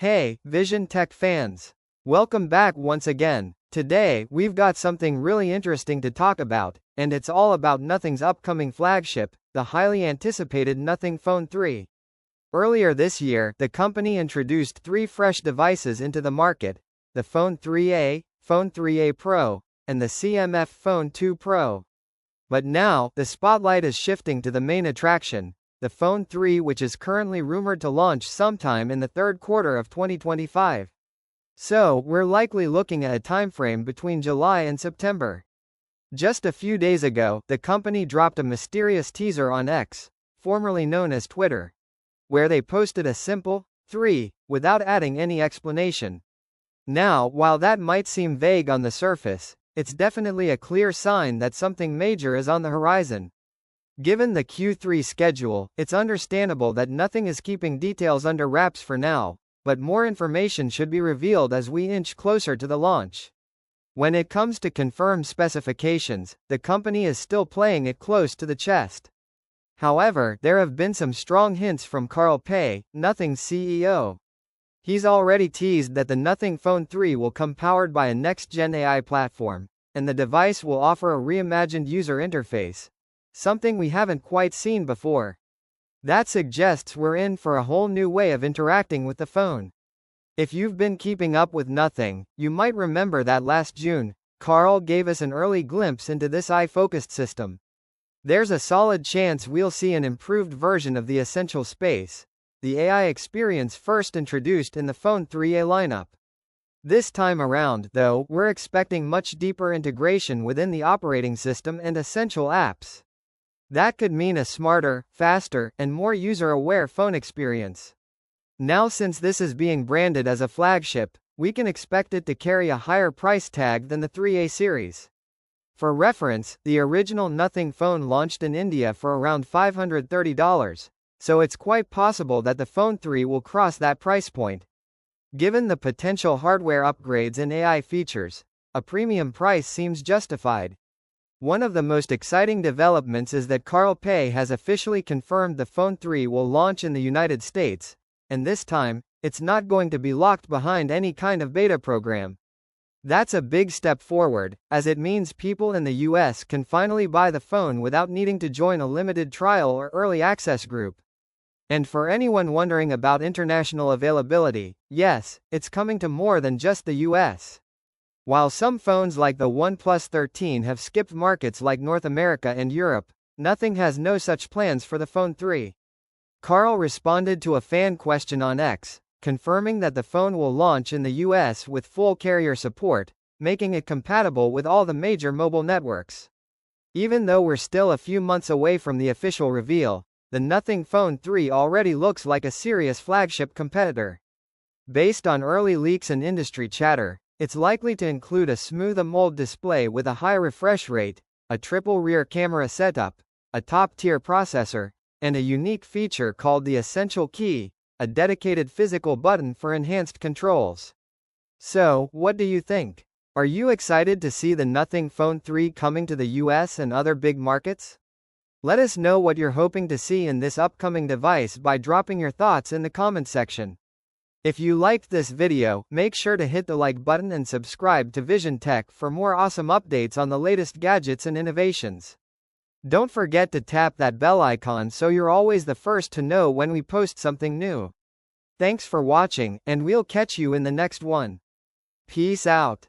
Hey, Vision Tech fans! Welcome back once again. Today, we've got something really interesting to talk about, and it's all about Nothing's upcoming flagship, the highly anticipated Nothing Phone 3. Earlier this year, the company introduced three fresh devices into the market: the Phone 3A, Phone 3A Pro, and the CMF Phone 2 Pro. But now, the spotlight is shifting to the main attraction, the Phone 3, which is currently rumored to launch sometime in the third quarter of 2025. So, we're likely looking at a timeframe between July and September. Just a few days ago, the company dropped a mysterious teaser on X, formerly known as Twitter, where they posted a simple 3 without adding any explanation. Now, while that might seem vague on the surface, it's definitely a clear sign that something major is on the horizon. Given the Q3 schedule, it's understandable that Nothing is keeping details under wraps for now, but more information should be revealed as we inch closer to the launch. When it comes to confirmed specifications, the company is still playing it close to the chest. However, there have been some strong hints from Carl Pei, Nothing's CEO. He's already teased that the Nothing Phone 3 will come powered by a next-gen AI platform, and the device will offer a reimagined user interface, something we haven't quite seen before. That suggests we're in for a whole new way of interacting with the phone. If you've been keeping up with Nothing, you might remember that last June, Carl gave us an early glimpse into this eye-focused system. There's a solid chance we'll see an improved version of the Essential Space, the AI experience first introduced in the Phone 3A lineup. This time around, though, we're expecting much deeper integration within the operating system and essential apps. That could mean a smarter, faster, and more user-aware phone experience. Now, since this is being branded as a flagship, we can expect it to carry a higher price tag than the 3A series. For reference, the original Nothing phone launched in India for around $530, so it's quite possible that the Phone 3 will cross that price point. Given the potential hardware upgrades and AI features, a premium price seems justified. One of the most exciting developments is that Carl Pei has officially confirmed the Phone 3 will launch in the United States, and this time, it's not going to be locked behind any kind of beta program. That's a big step forward, as it means people in the US can finally buy the phone without needing to join a limited trial or early access group. And for anyone wondering about international availability, yes, it's coming to more than just the US. While some phones like the OnePlus 13 have skipped markets like North America and Europe, Nothing has no such plans for the Phone 3. Carl responded to a fan question on X, confirming that the phone will launch in the US with full carrier support, making it compatible with all the major mobile networks. Even though we're still a few months away from the official reveal, the Nothing Phone 3 already looks like a serious flagship competitor. Based on early leaks and industry chatter, it's likely to include a smooth AMOLED display with a high refresh rate, a triple rear camera setup, a top-tier processor, and a unique feature called the Essential Key, a dedicated physical button for enhanced controls. So, what do you think? Are you excited to see the Nothing Phone 3 coming to the US and other big markets? Let us know what you're hoping to see in this upcoming device by dropping your thoughts in the comment section. If you liked this video, make sure to hit the like button and subscribe to Vision Tech for more awesome updates on the latest gadgets and innovations. Don't forget to tap that bell icon so you're always the first to know when we post something new. Thanks for watching, and we'll catch you in the next one. Peace out.